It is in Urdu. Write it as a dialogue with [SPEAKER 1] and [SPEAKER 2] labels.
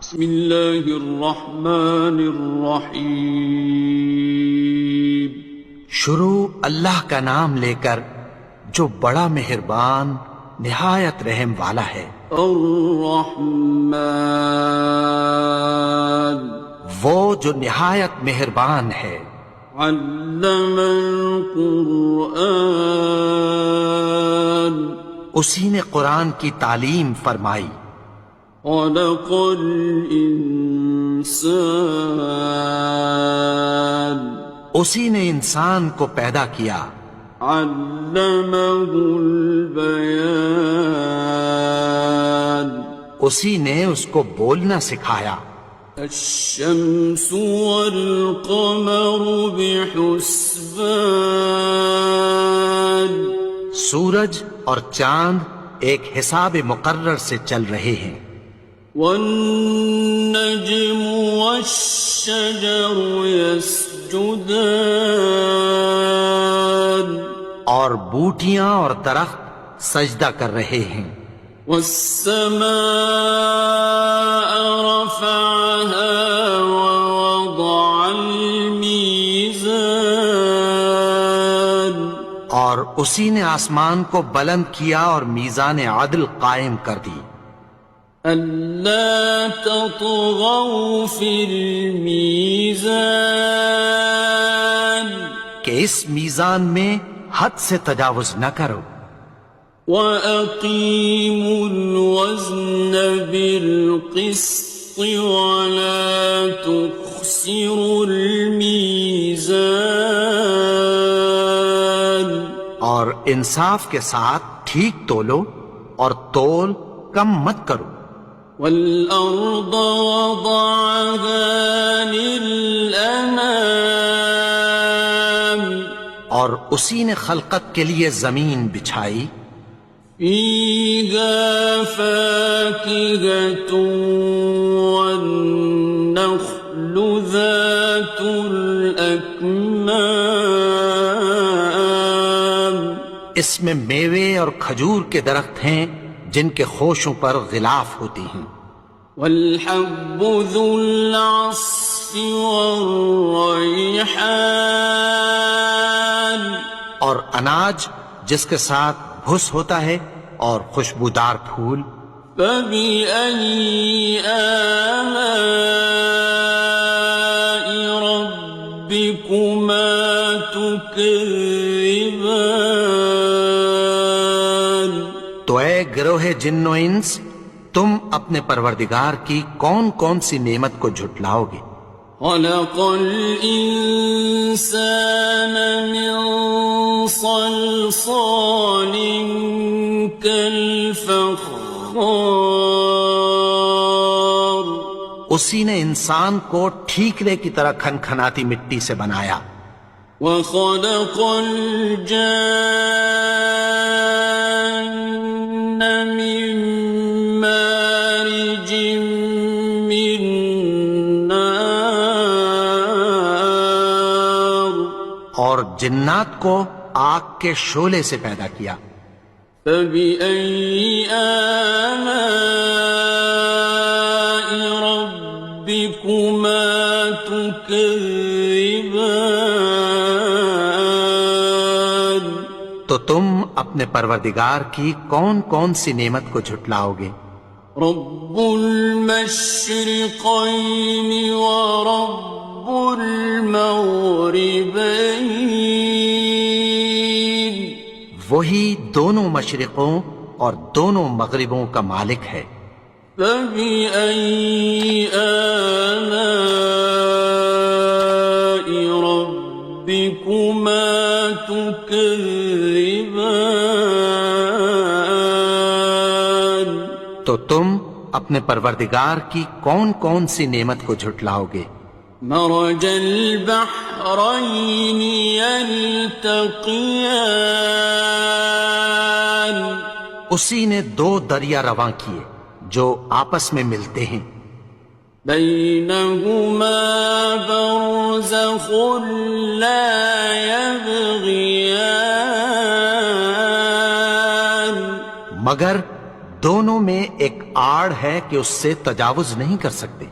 [SPEAKER 1] بسم اللہ الرحمن الرحیم۔
[SPEAKER 2] شروع اللہ کا نام لے کر جو بڑا مہربان نہایت رحم والا ہے۔
[SPEAKER 1] الرحمن،
[SPEAKER 2] وہ جو نہایت مہربان ہے۔
[SPEAKER 1] علم القرآن،
[SPEAKER 2] اسی نے قرآن کی تعلیم فرمائی۔
[SPEAKER 1] خلق الانسان،
[SPEAKER 2] اسی نے انسان کو پیدا کیا۔
[SPEAKER 1] علمہ البیان،
[SPEAKER 2] اسی نے اس کو بولنا سکھایا۔
[SPEAKER 1] الشمس والقمر بحسبان،
[SPEAKER 2] سورج اور چاند ایک حساب مقرر سے چل رہے ہیں۔
[SPEAKER 1] والنجم والشجر يسجدان،
[SPEAKER 2] اور بوٹیاں اور درخت سجدہ کر رہے ہیں۔
[SPEAKER 1] والسماء رفعها ووضع الميزان،
[SPEAKER 2] اور اسی نے آسمان کو بلند کیا اور میزان عدل قائم کر دی۔
[SPEAKER 1] ألا تطغوا في الميزان،
[SPEAKER 2] کہ اس میزان میں حد سے تجاوز نہ کرو۔
[SPEAKER 1] وَأَقِيمُوا الْوَزْنَ بِالْقِسْطِ وَلَا تُخْسِرُوا الْمِيزَانَ،
[SPEAKER 2] اور انصاف کے ساتھ ٹھیک تولو اور تول کم مت کرو۔
[SPEAKER 1] وَالْأَرْضَ وَضَعَهَا لِلْأَنَامِ،
[SPEAKER 2] اور اسی نے خلقت کے لیے زمین بچھائی۔
[SPEAKER 1] فِيهَا فَاكِهَةٌ وَالنَّخْلُ ذَاتُ الْأَكْمَامِ،
[SPEAKER 2] اس میں میوے اور کھجور کے درخت ہیں جن کے خوشوں پر غلاف ہوتی ہیں۔
[SPEAKER 1] وَالْحَبُّ ذُو الْعَصْفِ وَالرَّيْحَانِ،
[SPEAKER 2] اور اناج جس کے ساتھ بھس ہوتا ہے اور خوشبودار پھول۔
[SPEAKER 1] فَبِأَيِّ آلَاءِ رَبِّكُمَا تُكَذِّبَانِ،
[SPEAKER 2] تو اے گروہ جن و انس، تم اپنے پروردگار کی کون کون سی نعمت کو جھٹلاؤ گے؟
[SPEAKER 1] خَلَقَ الْإِنسَانَ مِنْ صَلْصَالٍ كَالْفَخَّارِ،
[SPEAKER 2] اسی نے انسان کو ٹھیکرے کی طرح کھنکھناتی مٹی سے بنایا۔
[SPEAKER 1] وَخَلَقَ الْجَانَّ مِن مَّارِجٍ مِّن نَّارٍ،
[SPEAKER 2] اور جنات کو آگ کے شعلے سے پیدا کیا۔
[SPEAKER 1] فَبِأَيِّ آلَاءِ رَبِّكُمَا تُكَذِّبَانِ،
[SPEAKER 2] تو تم اپنے پروردگار کی کون کون سی نعمت کو جھٹلاؤ گے؟
[SPEAKER 1] رب المشرقین ورب المغربین،
[SPEAKER 2] وہی دونوں مشرقوں اور دونوں مغربوں کا مالک ہے۔
[SPEAKER 1] فَبِأَيِّ آلَاءِ رَبِّكُمَا تُكَذِّبَانِ،
[SPEAKER 2] تو تم اپنے پروردگار کی کون کون سی نعمت کو جھٹلاؤ گے؟
[SPEAKER 1] مرج البحرین یلتقیان،
[SPEAKER 2] اسی نے دو دریا رواں کیے جو آپس میں ملتے ہیں۔
[SPEAKER 1] بینہما برزخ لا یبغیان،
[SPEAKER 2] مگر دونوں میں ایک آڑ ہے کہ اس سے تجاوز نہیں کر سکتے۔